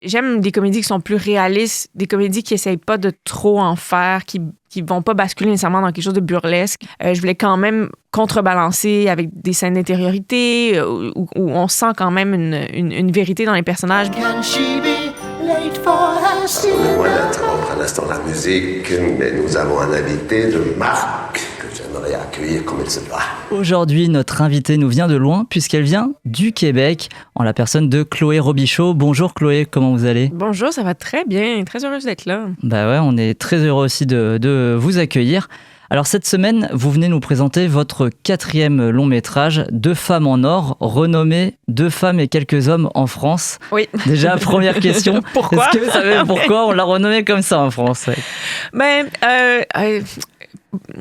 J'aime des comédies qui sont plus réalistes, des comédies qui essayent pas de trop en faire, qui vont pas basculer nécessairement dans quelque chose de burlesque. Je voulais quand même contrebalancer avec des scènes d'intériorité où on sent quand même une vérité dans les personnages. Pardonnez-moi d'interrompre un instant la musique, mais nous avons un invité de marque que j'aimerais accueillir comme il se doit. Aujourd'hui, notre invitée nous vient de loin puisqu'elle vient du Québec, en la personne de Chloé Robichaud. Bonjour Chloé, comment vous allez ? Bonjour, ça va très bien, très heureuse d'être là. Bah ouais, on est très heureux aussi de vous accueillir. Alors cette semaine, vous venez nous présenter votre 4e long métrage, Deux femmes en or, renommé Deux femmes et quelques hommes en France. Oui. Déjà, première question. Pourquoi ? Est-ce que vous savez pourquoi on l'a renommé comme ça en France ?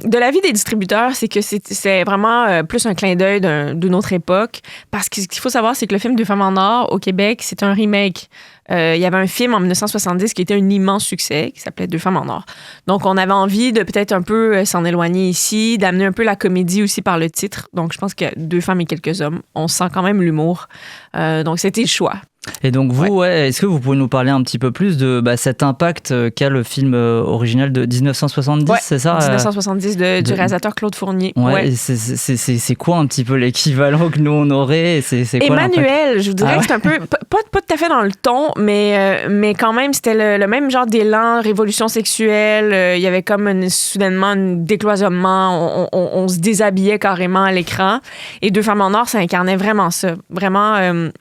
De l'avis des distributeurs, c'est que c'est vraiment plus un clin d'œil d'une autre époque. Parce que ce qu'il faut savoir, c'est que le film Deux femmes en or, au Québec, c'est un remake. Il y avait un film en 1970 qui était un immense succès, qui s'appelait Deux femmes en or. Donc, on avait envie de peut-être un peu s'en éloigner ici, d'amener un peu la comédie aussi par le titre. Donc, je pense que Deux femmes et quelques hommes, on sent quand même l'humour. Donc, c'était le choix. Et donc vous, est-ce que vous pouvez nous parler un petit peu plus de cet impact qu'a le film original de 1970, c'est ça 1970 du réalisateur Claude Fournier. Ouais. Et c'est quoi un petit peu l'équivalent que nous on aurait c'est quoi Emmanuel, je vous dirais que c'est un peu, pas tout à fait dans le ton, mais quand même, c'était le même genre d'élan, révolution sexuelle. Il y avait comme soudainement un décloisonnement. On se déshabillait carrément à l'écran. Et Deux femmes en or, ça incarnait vraiment ça. Vraiment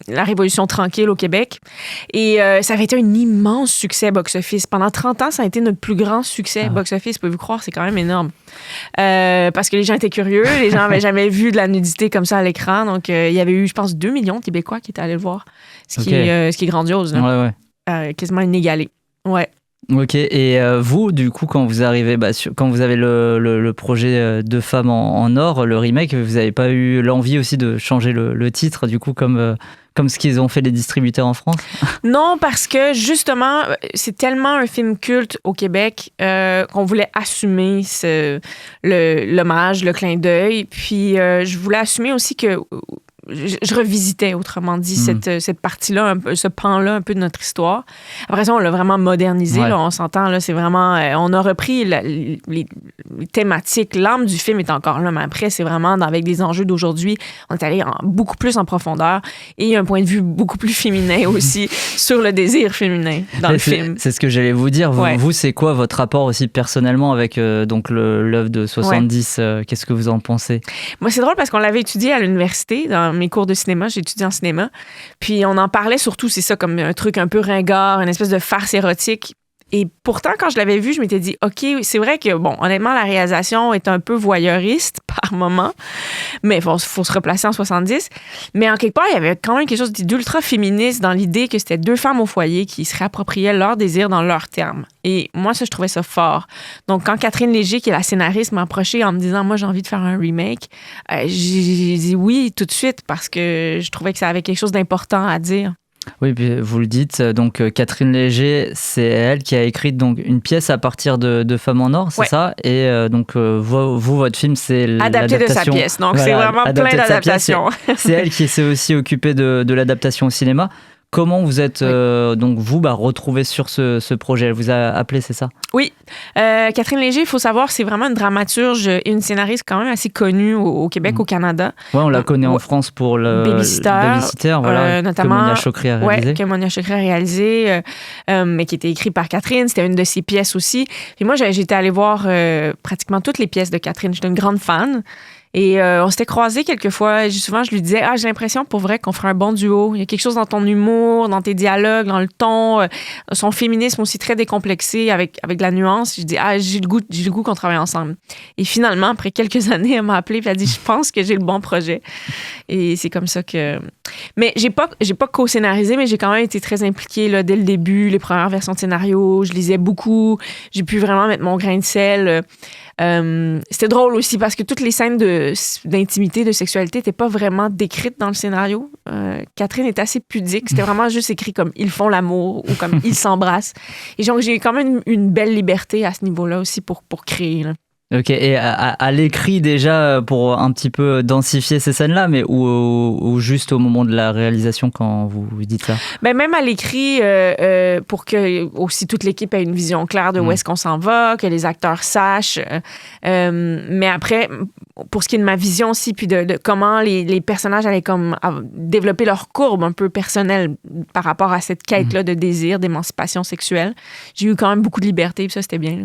la révolution tranquille au Québec. Et ça avait été un immense succès box-office. Pendant 30 ans, ça a été notre plus grand succès box-office. Pouvez-vous croire, c'est quand même énorme. Parce que les gens étaient curieux. Les gens n'avaient jamais vu de la nudité comme ça à l'écran. Donc, il y avait eu, je pense, 2 millions de Québécois qui étaient allés le voir. Ce qui est grandiose. Là. Ouais. Quasiment inégalé. Ouais. Ok, et vous, du coup, quand vous arrivez, quand vous avez le projet Deux femmes en or, le remake, vous n'avez pas eu l'envie aussi de changer le titre, du coup, comme ce qu'ils ont fait les distributeurs en France? Non, parce que justement, c'est tellement un film culte au Québec qu'on voulait assumer l'hommage, le clin d'œil. Puis je voulais assumer aussi que je revisitais, autrement dit, cette partie-là, ce pan-là un peu de notre histoire. Après ça, on l'a vraiment modernisé, là, on s'entend, là, c'est vraiment... on a repris les thématiques. L'âme du film est encore là, mais après, c'est vraiment avec des enjeux d'aujourd'hui. On est allé beaucoup plus en profondeur et un point de vue beaucoup plus féminin aussi sur le désir féminin dans le film. C'est ce que j'allais vous dire. Vous, c'est quoi votre rapport aussi personnellement avec donc l'œuvre de 70 Qu'est-ce que vous en pensez? Moi, c'est drôle parce qu'on l'avait étudié à l'université, dans mes cours de cinéma, j'ai étudié en cinéma. Puis on en parlait surtout, c'est ça, comme un truc un peu ringard, une espèce de farce érotique. Et pourtant, quand je l'avais vu, je m'étais dit, OK, c'est vrai que, bon, honnêtement, la réalisation est un peu voyeuriste par moment, mais il faut se replacer en 70. Mais en quelque part, il y avait quand même quelque chose d'ultra féministe dans l'idée que c'était deux femmes au foyer qui se réappropriaient leur désir dans leurs termes. Et moi, ça, je trouvais ça fort. Donc, quand Catherine Léger, qui est la scénariste, m'a approchée en me disant, moi, j'ai envie de faire un remake, j'ai dit oui tout de suite parce que je trouvais que ça avait quelque chose d'important à dire. Oui, puis vous le dites, donc Catherine Léger, c'est elle qui a écrit donc une pièce à partir de Femmes en or, c'est ça? Et donc vous, votre film, c'est adapté de sa pièce, donc c'est vraiment plein d'adaptations. C'est elle qui s'est aussi occupée de l'adaptation au cinéma. Comment vous êtes donc vous retrouvés sur ce projet? Elle vous a appelé, c'est ça? Oui. Catherine Léger, il faut savoir, c'est vraiment une dramaturge et une scénariste quand même assez connue au Québec, au Canada. Ouais, on la connaît en France pour le Babysitter, voilà, notamment, que Monia Chokri a réalisé. Que Monia Chokri a réalisé, mais qui était écrit par Catherine. C'était une de ses pièces aussi. Puis moi, j'étais allée voir pratiquement toutes les pièces de Catherine. J'étais une grande fan. Et on s'était croisés quelques fois. Souvent, je lui disais, j'ai l'impression pour vrai qu'on ferait un bon duo. Il y a quelque chose dans ton humour, dans tes dialogues, dans le ton, son féminisme aussi très décomplexé avec de la nuance. Je dis, j'ai le goût qu'on travaille ensemble. Et finalement, après quelques années, elle m'a appelée et elle a dit, je pense que j'ai le bon projet. Et c'est comme ça que... Mais j'ai pas co-scénarisé, mais j'ai quand même été très impliquée là, dès le début, les premières versions de scénario. Je lisais beaucoup. J'ai pu vraiment mettre mon grain de sel. C'était drôle aussi parce que toutes les scènes d'intimité, de sexualité n'étaient pas vraiment décrites dans le scénario. Catherine est assez pudique. C'était vraiment juste écrit comme « ils font l'amour » ou comme « ils s'embrassent ». Et donc, j'ai quand même une belle liberté à ce niveau-là aussi pour créer. Là. Ok, et à l'écrit déjà, pour un petit peu densifier ces scènes-là, mais ou juste au moment de la réalisation quand vous dites ça? Ben, même à l'écrit, pour que aussi toute l'équipe ait une vision claire de où est-ce qu'on s'en va, que les acteurs sachent. Mais après, pour ce qui est de ma vision aussi, puis de comment les personnages allaient comme développer leur courbe un peu personnelle par rapport à cette quête-là de désir, d'émancipation sexuelle, j'ai eu quand même beaucoup de liberté, puis ça, c'était bien, là.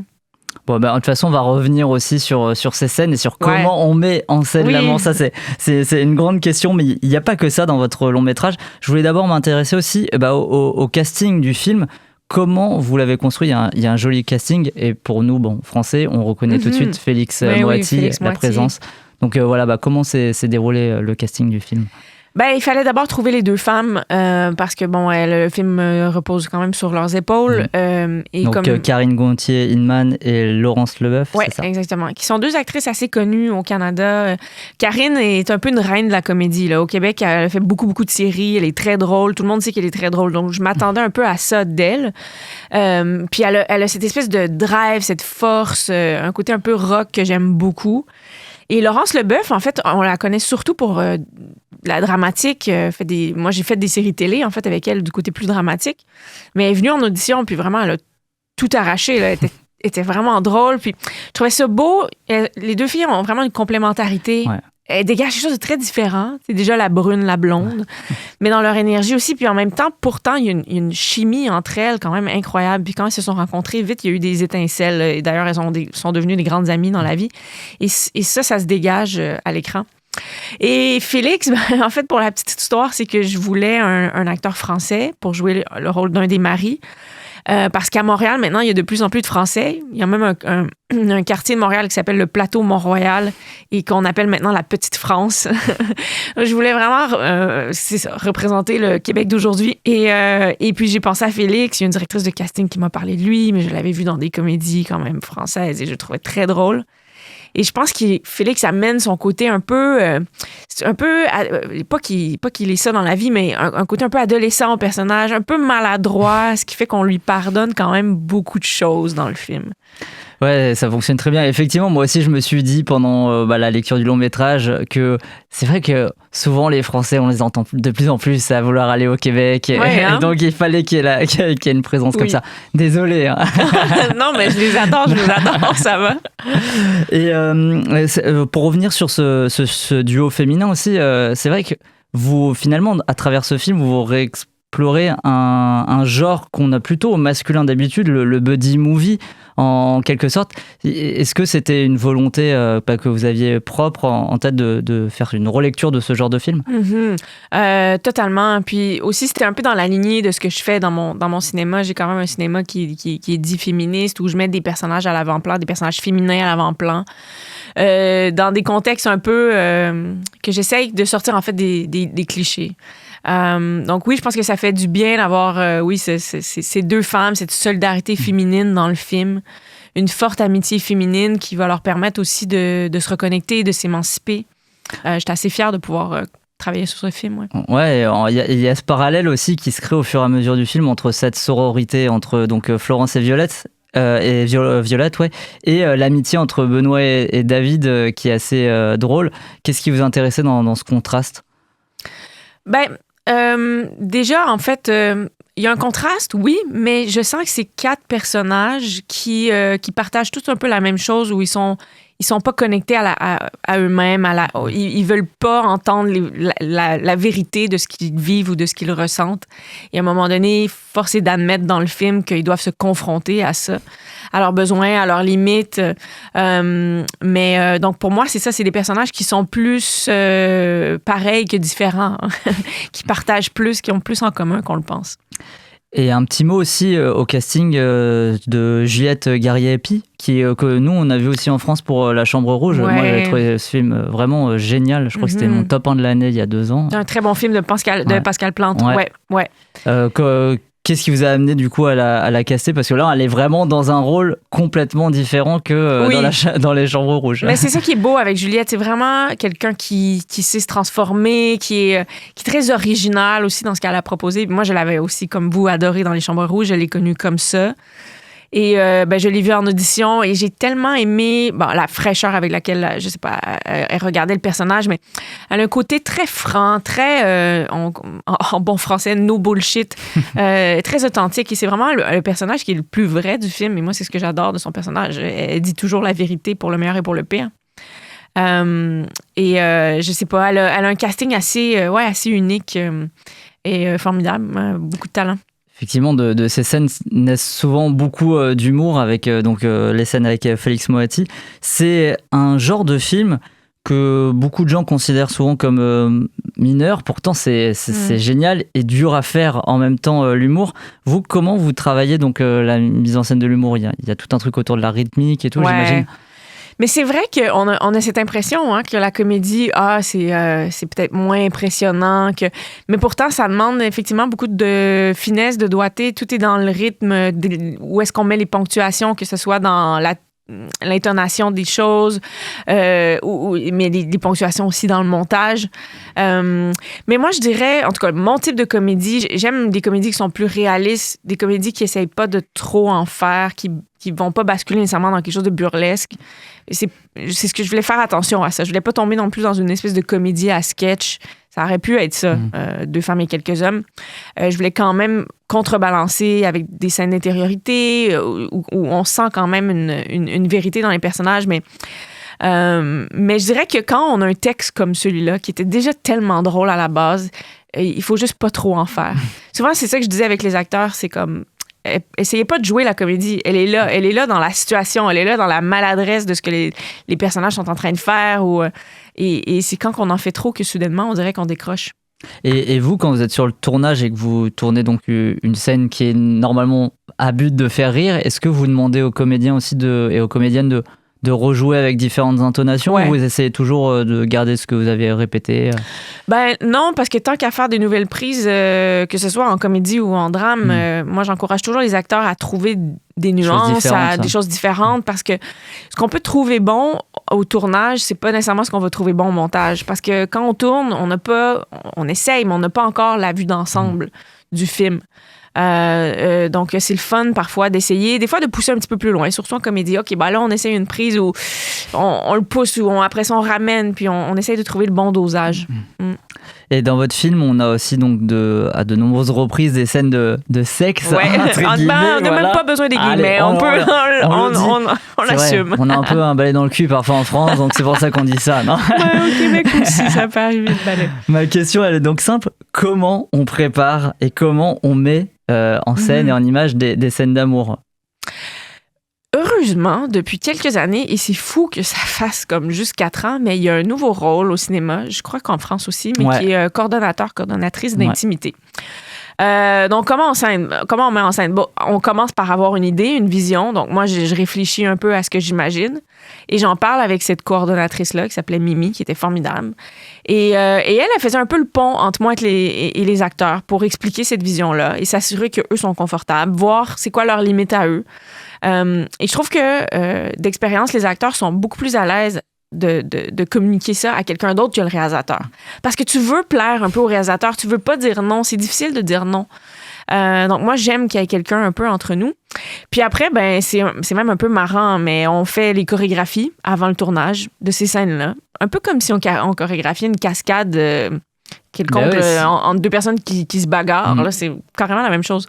Bon, ben, de toute façon, on va revenir aussi sur ces scènes et sur comment on met en scène l'amour. Ça, c'est une grande question, mais il n'y a pas que ça dans votre long métrage. Je voulais d'abord m'intéresser aussi au casting du film. Comment vous l'avez construit? Il y a un joli casting, et pour nous, français, on reconnaît tout de suite Félix Moati, la présence. Donc voilà, comment s'est déroulé le casting du film? Ben, il fallait d'abord trouver les deux femmes parce que le film repose quand même sur leurs épaules. Et donc Karine Gontier-Inman et Laurence Leboeuf, ouais, c'est ça? Exactement. Qui sont deux actrices assez connues au Canada. Karine est un peu une reine de la comédie. Là. Au Québec, elle a fait beaucoup de séries. Elle est très drôle. Tout le monde sait qu'elle est très drôle. Donc, je m'attendais un peu à ça d'elle. Puis elle a cette espèce de drive, cette force, un côté un peu rock que j'aime beaucoup. Et Laurence Leboeuf, en fait, on la connaît surtout pour la dramatique. Moi, j'ai fait des séries télé, en fait, avec elle, du côté plus dramatique. Mais elle est venue en audition, puis vraiment, elle a tout arraché. Là. Elle était vraiment drôle. Puis je trouvais ça beau. Les deux filles ont vraiment une complémentarité. Ouais. Elles dégagent quelque chose de très différent. C'est déjà la brune, la blonde. Mais dans leur énergie aussi. Puis en même temps, pourtant, il y a une chimie entre elles quand même incroyable. Puis quand elles se sont rencontrées, vite, il y a eu des étincelles. Et d'ailleurs, elles sont devenues des grandes amies dans la vie. Et ça se dégage à l'écran. Et Félix, en fait, pour la petite histoire, c'est que je voulais un acteur français pour jouer le rôle d'un des maris. Parce qu'à Montréal, maintenant, il y a de plus en plus de Français. Il y a même un quartier de Montréal qui s'appelle le Plateau Mont-Royal et qu'on appelle maintenant la Petite France. Je voulais vraiment représenter le Québec d'aujourd'hui. Et puis, j'ai pensé à Félix. Il y a une directrice de casting qui m'a parlé de lui, mais je l'avais vu dans des comédies quand même françaises et je le trouvais très drôle. Et je pense que Félix amène son côté un peu pas qu'il est ça dans la vie, mais un côté un peu adolescent au personnage, un peu maladroit, ce qui fait qu'on lui pardonne quand même beaucoup de choses dans le film. Ouais, ça fonctionne très bien. Effectivement, moi aussi, je me suis dit pendant la lecture du long métrage que c'est vrai que souvent les Français, on les entend de plus en plus à vouloir aller au Québec. Ouais, hein? Donc il fallait qu'il y ait une présence comme ça. Désolé. Hein. Non, mais je les adore, ça va. Et pour revenir sur ce duo féminin aussi, c'est vrai que vous, finalement, à travers ce film, vous réexplorez un genre qu'on a plutôt au masculin d'habitude, le buddy movie, en quelque sorte. Est-ce que c'était une volonté que vous aviez propre en tête de faire une relecture de ce genre de film? Totalement. Puis aussi, c'était un peu dans la lignée de ce que je fais dans mon cinéma. J'ai quand même un cinéma qui est dit féministe, où je mets des personnages à l'avant-plan, des personnages féminins à l'avant-plan. Dans des contextes un peu que j'essaye de sortir en fait des clichés. Donc oui, je pense que ça fait du bien d'avoir ces deux femmes, cette solidarité féminine dans le film, une forte amitié féminine qui va leur permettre aussi de se reconnecter, de s'émanciper. J'étais assez fière de pouvoir travailler sur ce film. Ouais, il y a ce parallèle aussi qui se crée au fur et à mesure du film entre cette sororité entre donc Florence et Violette. Violette, ouais, et l'amitié entre Benoît et David qui est assez drôle. Qu'est-ce qui vous intéressait dans ce contraste? Déjà, en fait, il y a un contraste, oui, mais je sens que c'est 4 personnages qui partagent tous un peu la même chose, où ils sont pas connectés à eux-mêmes, ils veulent pas entendre la vérité de ce qu'ils vivent ou de ce qu'ils ressentent. Et à un moment donné, force est d'admettre dans le film qu'ils doivent se confronter à ça, à leurs besoins, à leurs limites. Donc pour moi, c'est ça, c'est des personnages qui sont plus pareils que différents, qui partagent plus, qui ont plus en commun qu'on le pense. Et un petit mot aussi au casting de Juliette Garrier-Épy, que nous, on a vu aussi en France pour La Chambre Rouge. Ouais. Moi, j'avais trouvé ce film vraiment génial. Je crois que c'était mon top 1 de l'année il y a 2 ans. Un très bon film de Pascal Plante. Ouais. Qu'est-ce qui vous a amené du coup à la caster? Parce que là, elle est vraiment dans un rôle complètement différent que dans Les Chambres Rouges. Mais c'est ça qui est beau avec Juliette. C'est vraiment quelqu'un qui sait se transformer, qui est très original aussi dans ce qu'elle a proposé. Moi, je l'avais aussi, comme vous, adoré dans Les Chambres Rouges. Je l'ai connue comme ça. Et je l'ai vu en audition et j'ai tellement aimé la fraîcheur avec laquelle, je sais pas, elle regardait le personnage, mais elle a un côté très franc, très, en bon français, no bullshit, très authentique. Et c'est vraiment le personnage qui est le plus vrai du film. Et moi, c'est ce que j'adore de son personnage. Elle dit toujours la vérité pour le meilleur et pour le pire. Je sais pas, elle a un casting assez unique et formidable, beaucoup de talent. Effectivement, de ces scènes naissent souvent beaucoup d'humour avec les scènes avec Félix Moati. C'est un genre de film que beaucoup de gens considèrent souvent comme mineur. Pourtant, c'est génial et dur à faire en même temps, l'humour. Vous, comment vous travaillez la mise en scène de l'humour? Il y a tout un truc autour de la rythmique et tout, j'imagine. Mais c'est vrai qu'on a cette impression que la comédie, c'est peut-être moins impressionnant. Mais pourtant, ça demande effectivement beaucoup de finesse, de doigté. Tout est dans le rythme. Où est-ce qu'on met les ponctuations, que ce soit dans l'intonation des choses, mais les ponctuations aussi dans le montage. Mais moi, je dirais, en tout cas, mon type de comédie, j'aime des comédies qui sont plus réalistes, des comédies qui n'essayent pas de trop en faire, qui vont pas basculer nécessairement dans quelque chose de burlesque. C'est ce que je voulais faire attention à ça. Je voulais pas tomber non plus dans une espèce de comédie à sketch. Ça aurait pu être ça, Deux femmes et quelques hommes. Je voulais quand même contrebalancer avec des scènes d'intériorité où on sent quand même une vérité dans les personnages. Mais je dirais que quand on a un texte comme celui-là, qui était déjà tellement drôle à la base, il faut juste pas trop en faire. Souvent, c'est ça que je disais avec les acteurs, c'est comme... Essayez pas de jouer la comédie. Elle est là dans la situation, elle est là dans la maladresse de ce que les personnages sont en train de faire. Et c'est quand on en fait trop que soudainement, on dirait qu'on décroche. Et vous, quand vous êtes sur le tournage et que vous tournez donc une scène qui est normalement à but de faire rire, est-ce que vous demandez aux comédiens aussi et aux comédiennes de rejouer avec différentes intonations, ou vous essayez toujours de garder ce que vous avez répété? Non, parce que tant qu'à faire des nouvelles prises, que ce soit en comédie ou en drame, moi, j'encourage toujours les acteurs à trouver des nuances, des choses différentes, parce que ce qu'on peut trouver bon au tournage, c'est pas nécessairement ce qu'on va trouver bon au montage. Parce que quand on tourne, on essaye, mais on n'a pas encore la vue d'ensemble du film. Donc, c'est le fun parfois d'essayer, des fois de pousser un petit peu plus loin, surtout en comédie. OK, là, on essaye une prise où on le pousse, ou après ça, on ramène, puis on essaye de trouver le bon dosage. Et dans votre film, on a aussi donc à de nombreuses reprises des scènes de sexe. Ouais, on n'a même pas besoin des guillemets. On l'assume. On a un peu un balai dans le cul parfois en France, donc c'est pour ça qu'on dit ça, non? Au Québec aussi, ça peut arriver le balai. Ma question, elle est donc simple. Comment on prépare et comment on met en scène et en image des scènes d'amour? Heureusement, depuis quelques années, et c'est fou que ça fasse comme juste 4 ans, mais il y a un nouveau rôle au cinéma, je crois qu'en France aussi, mais qui est coordonnatrice d'intimité. Donc, comment on met en scène? On commence par avoir une idée, une vision. Donc, moi, je réfléchis un peu à ce que j'imagine et j'en parle avec cette coordonnatrice-là qui s'appelait Mimi, qui était formidable. Et elle faisait un peu le pont entre moi et les acteurs pour expliquer cette vision-là et s'assurer qu'eux sont confortables, voir c'est quoi leurs limites à eux. Et je trouve que d'expérience, les acteurs sont beaucoup plus à l'aise de communiquer ça à quelqu'un d'autre que le réalisateur. Parce que tu veux plaire un peu au réalisateur, tu veux pas dire non, c'est difficile de dire non. Donc moi, j'aime qu'il y ait quelqu'un un peu entre nous. Puis après, c'est même un peu marrant, mais on fait les chorégraphies avant le tournage de ces scènes-là. Un peu comme si on chorégraphiait une cascade quelconque entre deux personnes qui se bagarrent. Là, c'est carrément la même chose.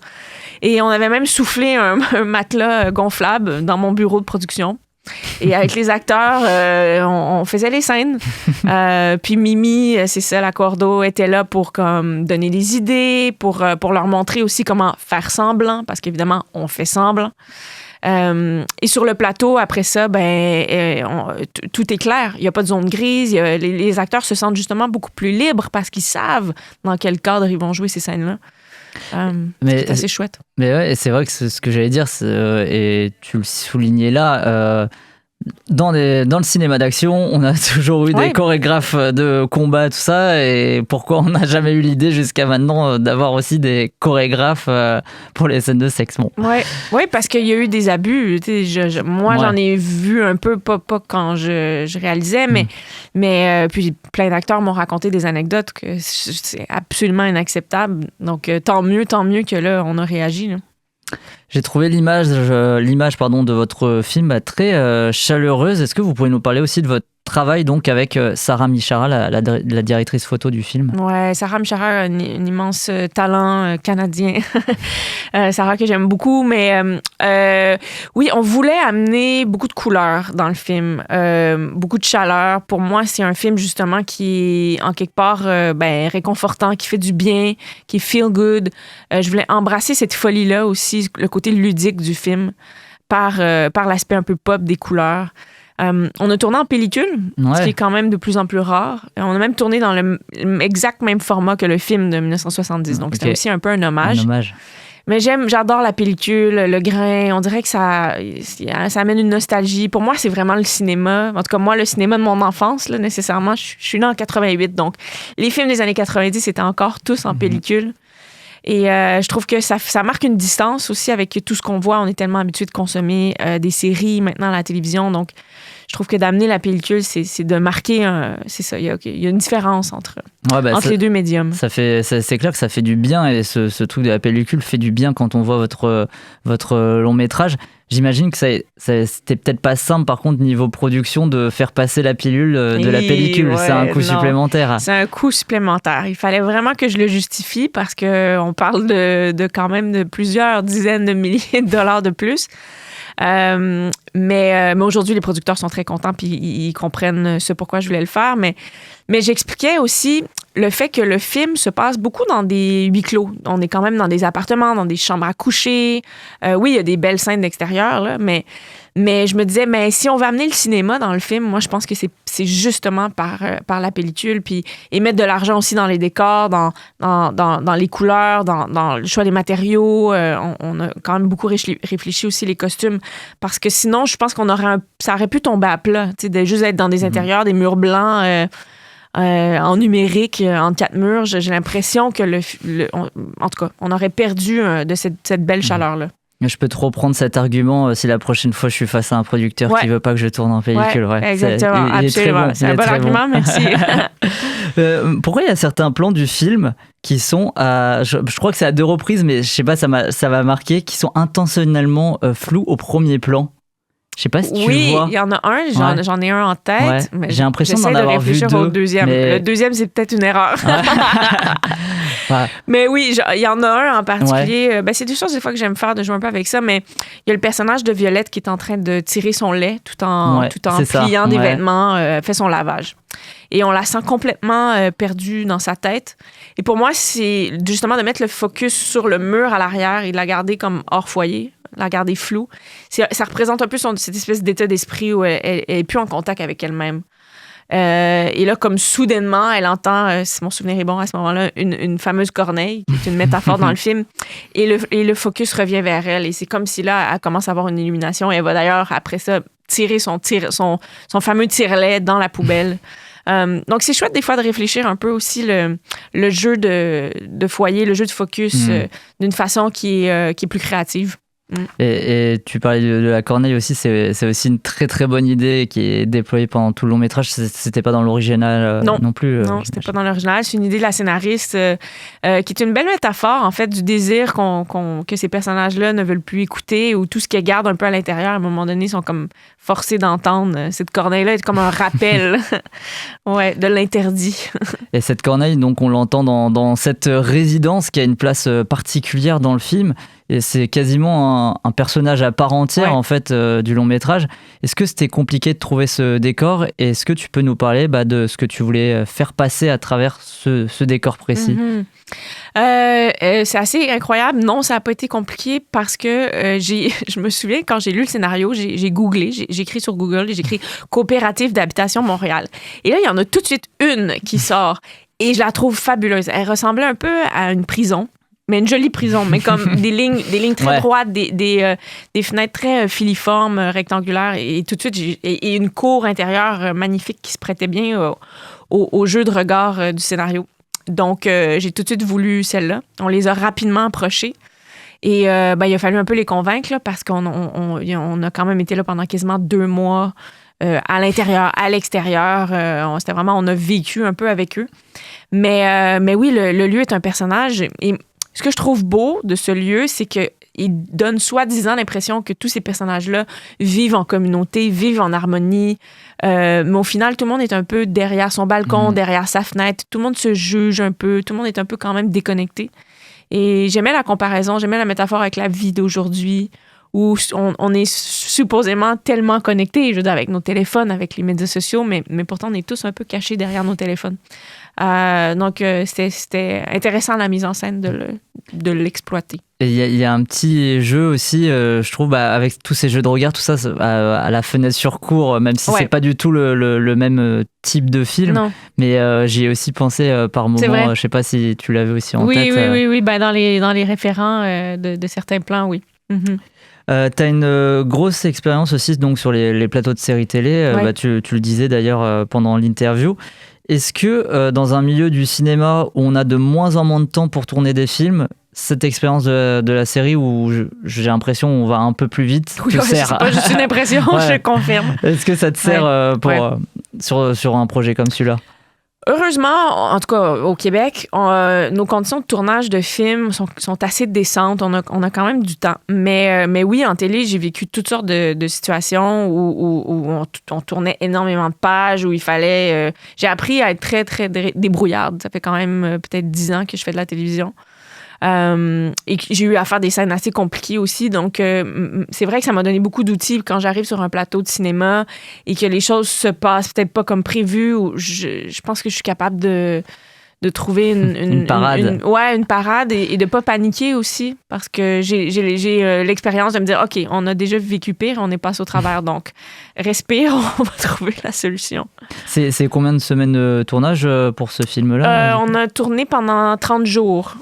Et on avait même soufflé un matelas gonflable dans mon bureau de production. Et avec les acteurs, on faisait les scènes. Puis Mimi, c'est ça, la cordo, était là pour donner des idées, pour leur montrer aussi comment faire semblant, parce qu'évidemment, on fait semblant. Et sur le plateau, après ça, tout est clair. Il n'y a pas de zone grise. Les acteurs se sentent justement beaucoup plus libres parce qu'ils savent dans quel cadre ils vont jouer ces scènes-là. C'est assez chouette. Mais ouais, c'est vrai que c'est ce que j'allais dire, et tu le soulignais là, dans le cinéma d'action, on a toujours eu des chorégraphes de combat, tout ça, et pourquoi on n'a jamais eu l'idée jusqu'à maintenant d'avoir aussi des chorégraphes pour les scènes de sexe? Oui, parce qu'il y a eu des abus. J'en ai vu un peu, pas quand je réalisais, mais puis plein d'acteurs m'ont raconté des anecdotes que c'est absolument inacceptable. Donc, tant mieux que là, on a réagi. Là. J'ai trouvé l'image de votre film très chaleureuse. Est-ce que vous pouvez nous parler aussi de votre travail donc avec Sarah Michara, la directrice photo du film? Ouais, Sarah Michara a un immense talent canadien. Sarah que j'aime beaucoup, mais oui, on voulait amener beaucoup de couleurs dans le film, beaucoup de chaleur. Pour moi, c'est un film justement qui est en quelque part réconfortant, qui fait du bien, qui est feel good. Je voulais embrasser cette folie-là aussi, le côté ludique du film, par l'aspect un peu pop des couleurs. On a tourné en pellicule, ce qui est quand même de plus en plus rare. On a même tourné dans le exact même format que le film de 1970. Donc, c'était aussi un peu un hommage. Mais j'adore la pellicule, le grain. On dirait que ça amène une nostalgie. Pour moi, c'est vraiment le cinéma. En tout cas, moi, le cinéma de mon enfance, là, nécessairement. Je suis née en 88, donc les films des années 90 étaient encore tous en pellicule. Et je trouve que ça marque une distance aussi avec tout ce qu'on voit. On est tellement habitué de consommer des séries maintenant à la télévision. Donc, je trouve que d'amener la pellicule, c'est de marquer c'est ça. Il y a une différence entre les deux médiums. C'est clair que ça fait du bien et ce truc de la pellicule fait du bien quand on voit votre long métrage. J'imagine que c'était peut-être pas simple, par contre, niveau production, de faire passer la pilule de la pellicule. Ouais, c'est un coût supplémentaire. C'est un coût supplémentaire. Il fallait vraiment que je le justifie parce qu'on parle de quand même de plusieurs dizaines de milliers de dollars de plus. Mais aujourd'hui, les producteurs sont très contents puis ils comprennent ce pourquoi je voulais le faire. Mais j'expliquais aussi le fait que le film se passe beaucoup dans des huis clos. On est quand même dans des appartements, dans des chambres à coucher. Oui, il y a des belles scènes d'extérieur, là, mais je me disais, mais si on veut amener le cinéma dans le film, moi, je pense que c'est justement par la pellicule, puis et mettre de l'argent aussi dans les décors, dans les couleurs, dans le choix des matériaux. On a quand même beaucoup réfléchi aussi les costumes, parce que sinon, je pense ça aurait pu tomber à plat, tu sais, de juste être dans des intérieurs, des murs blancs. En numérique, entre 4 murs, j'ai l'impression que en tout cas, on aurait perdu de cette belle chaleur-là. Je peux te reprendre cet argument si la prochaine fois je suis face à un producteur qui veut pas que je tourne en pellicule. Ouais, exactement, absolument. C'est un bon argument, merci. Pourquoi il y a certains plans du film qui sont, je crois que c'est à 2 reprises, mais je sais pas, ça va marquer, qui sont intentionnellement flous au premier plan? Je sais pas si tu vois. Oui, il y en a un, j'en ai un en tête. Ouais. Mais j'ai l'impression d'en avoir vu 2. Au deuxième. Mais... Le deuxième, c'est peut-être une erreur. Ouais. Mais oui, il y en a un en particulier. Ouais. C'est des choses des fois que j'aime faire, de jouer un peu avec ça, mais il y a le personnage de Violette qui est en train de tirer son lait tout en pliant des vêtements, fait son lavage. Et on la sent complètement perdue dans sa tête. Et pour moi, c'est justement de mettre le focus sur le mur à l'arrière et de la garder comme hors foyer, la garder floue. Ça représente un peu cette espèce d'état d'esprit où elle est plus en contact avec elle-même. Et là, comme soudainement, elle entend, si mon souvenir est bon à ce moment-là, une fameuse corneille, qui est une métaphore dans le film, et le focus revient vers elle. Et c'est comme si là, elle commence à avoir une illumination. Et elle va d'ailleurs, après ça, tirer son fameux tire-lait dans la poubelle. Donc, c'est chouette des fois de réfléchir un peu aussi le jeu de foyer, le jeu de focus d'une façon qui est plus créative. Et tu parlais de la corneille aussi, c'est aussi une très très bonne idée qui est déployée pendant tout le long métrage. C'était pas dans l'original non plus. Non, c'était pas dans l'original. C'est une idée de la scénariste qui est une belle métaphore en fait du désir que ces personnages-là ne veulent plus écouter, ou tout ce qu'ils gardent un peu à l'intérieur à un moment donné sont comme forcés d'entendre. Cette corneille-là est comme un rappel de l'interdit. Et cette corneille, donc on l'entend dans cette résidence qui a une place particulière dans le film. Et c'est quasiment un personnage à part entière en fait du long métrage. Est-ce que c'était compliqué de trouver ce décor, et est-ce que tu peux nous parler de ce que tu voulais faire passer à travers ce décor précis? C'est assez incroyable. Non, ça n'a pas été compliqué parce que je me souviens quand j'ai lu le scénario, j'ai googlé, j'ai écrit sur Google, j'ai écrit coopérative d'habitation Montréal. Et là, il y en a tout de suite une qui sort et je la trouve fabuleuse. Elle ressemblait un peu à une prison. Mais une jolie prison, mais comme des lignes très droites, des fenêtres très filiformes, rectangulaires, et tout de suite, et une cour intérieure magnifique qui se prêtait bien au jeu de regard du scénario. Donc, j'ai tout de suite voulu celle-là. On les a rapidement approchés. Et il a fallu un peu les convaincre, là, parce qu'on a quand même été là pendant quasiment 2 mois à l'intérieur, à l'extérieur. On a vécu un peu avec eux. Mais oui, le lieu est un personnage. Et ce que je trouve beau de ce lieu, c'est que il donne soi-disant l'impression que tous ces personnages-là vivent en communauté, vivent en harmonie. Mais au final, tout le monde est un peu derrière son balcon, derrière sa fenêtre. Tout le monde se juge un peu. Tout le monde est un peu quand même déconnecté. Et j'aimais la comparaison, j'aimais la métaphore avec la vie d'aujourd'hui, où on est supposément tellement connectés, je veux dire, avec nos téléphones, avec les médias sociaux, mais pourtant, on est tous un peu cachés derrière nos téléphones. Donc, c'était intéressant, la mise en scène, de l'exploiter. Et il y a un petit jeu aussi, je trouve, avec tous ces jeux de regard, tout ça, à la fenêtre sur cour, même si c'est pas du tout le même type de film. Non. Mais j'y ai aussi pensé par moments, je sais pas si tu l'avais aussi en tête. Oui. Ben, dans les référents de certains plans, oui. Mm-hmm. T'as une grosse expérience aussi donc, sur les plateaux de séries télé. Tu le disais d'ailleurs pendant l'interview. Est-ce que dans un milieu du cinéma où on a de moins en moins de temps pour tourner des films, cette expérience de la série où j'ai l'impression qu'on va un peu plus vite te sert? C'est pas juste une impression, je confirme. Est-ce que ça te sert sur un projet comme celui-là? Heureusement, en tout cas au Québec, nos conditions de tournage de films sont assez décentes. On a quand même du temps. Mais oui, en télé, j'ai vécu toutes sortes de situations où on tournait énormément de pages, où il fallait... j'ai appris à être très, très débrouillarde. Ça fait quand même peut-être 10 ans que je fais de la télévision. Et j'ai eu à faire des scènes assez compliquées aussi. Donc, c'est vrai que ça m'a donné beaucoup d'outils quand j'arrive sur un plateau de cinéma et que les choses se passent peut-être pas comme prévu. Ou je pense que je suis capable de trouver une parade. Une parade et de pas paniquer aussi. Parce que j'ai l'expérience de me dire, OK, on a déjà vécu pire, on est passé au travers. Donc, respire, on va trouver la solution. C'est combien de semaines de tournage pour ce film-là? On a tourné pendant 30 jours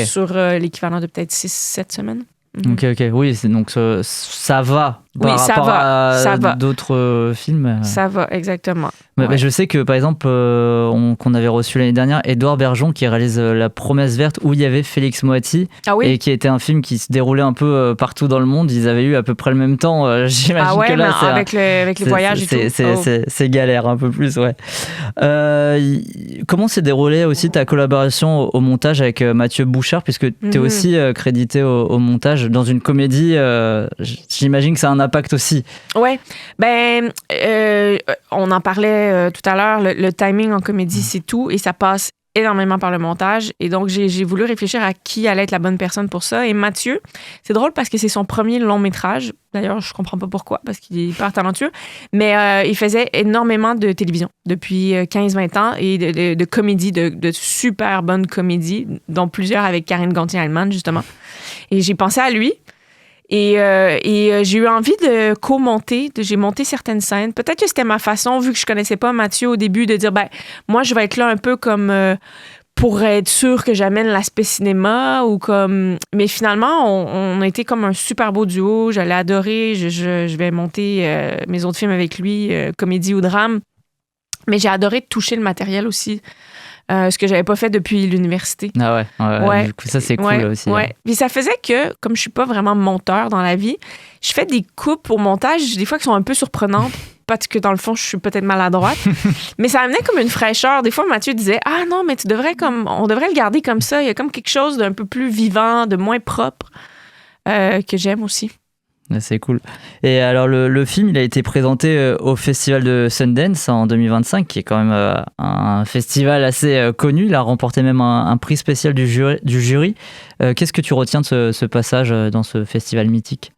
sur l'équivalent de peut-être 6-7 semaines. Ok. Oui, donc ça va par rapport à d'autres films. Ça va, exactement. Mais je sais que, par exemple, qu'on avait reçu l'année dernière, Édouard Bergeon, qui réalise La Promesse Verte, où il y avait Félix Moati, et qui était un film qui se déroulait un peu partout dans le monde. Ils avaient eu à peu près le même temps. J'imagine que là, avec les voyages et tout. C'est galère un peu plus, ouais. Comment s'est déroulée aussi ta collaboration au montage avec Mathieu Bouchard, puisque tu es aussi crédité au montage dans une comédie. J'imagine que ça a un impact aussi. Oui. On en parlait tout à l'heure. Le timing en comédie, c'est tout. Et ça passe énormément par le montage. Et donc, j'ai voulu réfléchir à qui allait être la bonne personne pour ça. Et Mathieu, c'est drôle parce que c'est son premier long métrage. D'ailleurs, je comprends pas pourquoi, parce qu'il est hyper talentueux. Mais il faisait énormément de télévision depuis 15-20 ans et de comédie, de super bonnes comédies, dont plusieurs avec Karine Gontier-Heilmann, justement. Et j'ai pensé à lui. Et j'ai eu envie de co-monter. J'ai monté certaines scènes. Peut-être que c'était ma façon, vu que je connaissais pas Mathieu au début, de dire, moi, je vais être là un peu comme pour être sûr que j'amène l'aspect cinéma ou comme... Mais finalement, on a été comme un super beau duo. J'allais adorer. Je vais monter mes autres films avec lui, comédie ou drame. Mais j'ai adoré toucher le matériel aussi. Ce que j'avais pas fait depuis l'université. Ah ouais. Du coup, ça, c'est cool aussi. Ouais. Puis ça faisait que, comme je suis pas vraiment monteur dans la vie, je fais des coupes au montage, des fois qui sont un peu surprenantes, parce que dans le fond, je suis peut-être maladroite. Mais ça amenait comme une fraîcheur. Des fois, Mathieu disait, ah non, mais on devrait le garder comme ça. Il y a comme quelque chose d'un peu plus vivant, de moins propre, que j'aime aussi. C'est cool. Et alors, le film, il a été présenté au Festival de Sundance en 2025, qui est quand même un festival assez connu. Il a remporté même un prix spécial du jury. Qu'est-ce que tu retiens de ce passage dans ce festival mythique?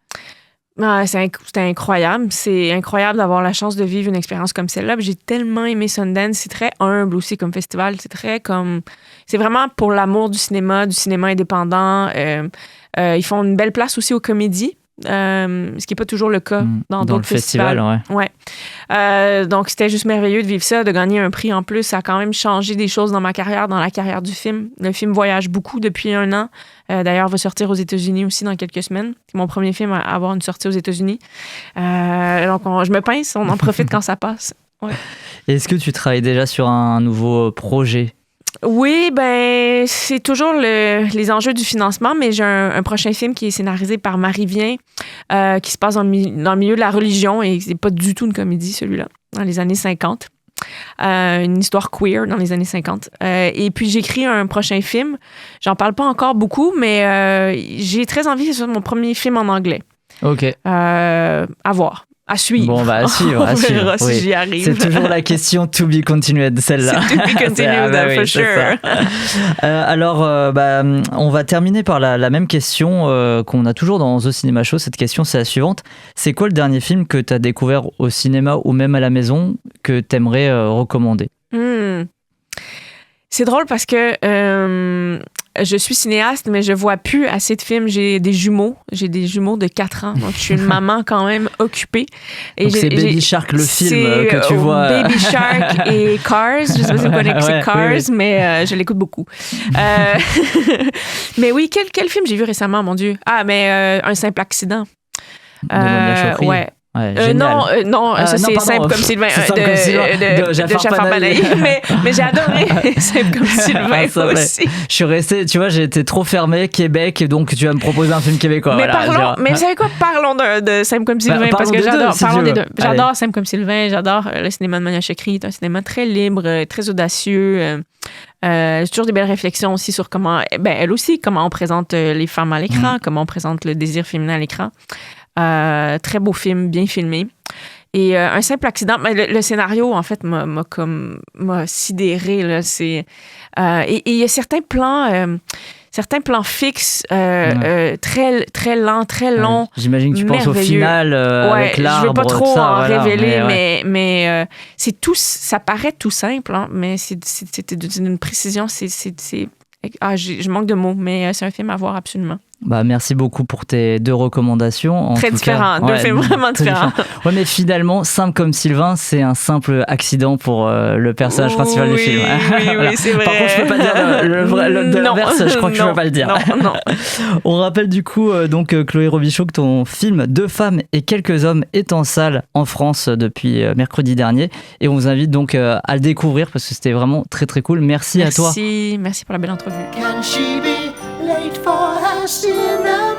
C'était incroyable. C'est incroyable d'avoir la chance de vivre une expérience comme celle-là. J'ai tellement aimé Sundance. C'est très humble aussi comme festival. C'est vraiment pour l'amour du cinéma indépendant. Ils font une belle place aussi aux comédies. Ce qui n'est pas toujours le cas dans d'autres festivals. Donc, c'était juste merveilleux de vivre ça, de gagner un prix en plus. Ça a quand même changé des choses dans ma carrière, dans la carrière du film. Le film voyage beaucoup depuis 1 an. D'ailleurs, il va sortir aux États-Unis aussi dans quelques semaines. C'est mon premier film à avoir une sortie aux États-Unis. Donc, je me pince, on en profite quand ça passe. Ouais. Est-ce que tu travailles déjà sur un nouveau projet? Oui, c'est toujours les enjeux du financement, mais j'ai un prochain film qui est scénarisé par Marie Vien, qui se passe dans le milieu de la religion, et c'est pas du tout une comédie, celui-là, dans les années 50. une histoire queer dans les années 50. Et puis, j'écris un prochain film. J'en parle pas encore beaucoup, mais j'ai très envie, c'est mon premier film en anglais. Ok. À voir. À suivre. Bon, bah, à suivre. On verra si j'y arrive. C'est toujours la question to be continued, celle-là. C'est to be continued, for sure. Alors, on va terminer par la même question qu'on a toujours dans The Cinema Show. Cette question, c'est la suivante. C'est quoi le dernier film que tu as découvert au cinéma ou même à la maison que tu aimerais recommander? C'est drôle parce que je suis cinéaste, mais je vois plus assez de films. J'ai des jumeaux de 4 ans, donc je suis une maman quand même occupée. Et donc c'est Baby Shark, le film que tu vois. Baby Shark et Cars. Je sais pas si vous connaissez Cars, oui. Mais je l'écoute beaucoup. Mais oui, quel film j'ai vu récemment, mon Dieu? Ah, mais Un simple accident. Ouais. Ouais, non, ça c'est Simple comme Sylvain de Jafar Panahi, mais j'ai adoré Simple comme Sylvain aussi. Je suis resté, tu vois, j'ai été trop fermé, Québec, donc tu vas me proposer un film québécois. Mais mais vous savez quoi, parlons de Simple comme Sylvain, parce que j'adore. Parlons des deux. J'adore Simple comme Sylvain, j'adore le cinéma de Mania Chokri, c'est un cinéma très libre, très audacieux. Toujours des belles réflexions aussi sur comment, elle aussi, comment on présente les femmes à l'écran, comment on présente le désir féminin à l'écran. Très beau film, bien filmé. Et Un simple accident, le scénario, en fait, m'a sidéré. Là, et il y a certains plans fixes, très, très lents, très longs. J'imagine que tu penses au final avec l'arbre. Je ne veux pas trop en révéler, mais c'est tout, ça paraît tout simple, hein, mais c'est d'une précision. Je manque de mots, mais c'est un film à voir absolument. Merci beaucoup pour tes 2 recommandations. Très différents, 2 films vraiment différents. Ouais, mais finalement, Simple comme Sylvain, c'est un simple accident pour le personnage principal du film. Oui, c'est vrai. Par contre, je peux pas dire l'inverse, je crois que je peux pas le dire. Non. On rappelle du coup, Chloé Robichaud, que ton film 2 femmes et quelques hommes est en salle en France depuis mercredi dernier. Et on vous invite donc à le découvrir parce que c'était vraiment très très cool. Merci à toi. Merci pour la belle entrevue. Can she be late for her dinner?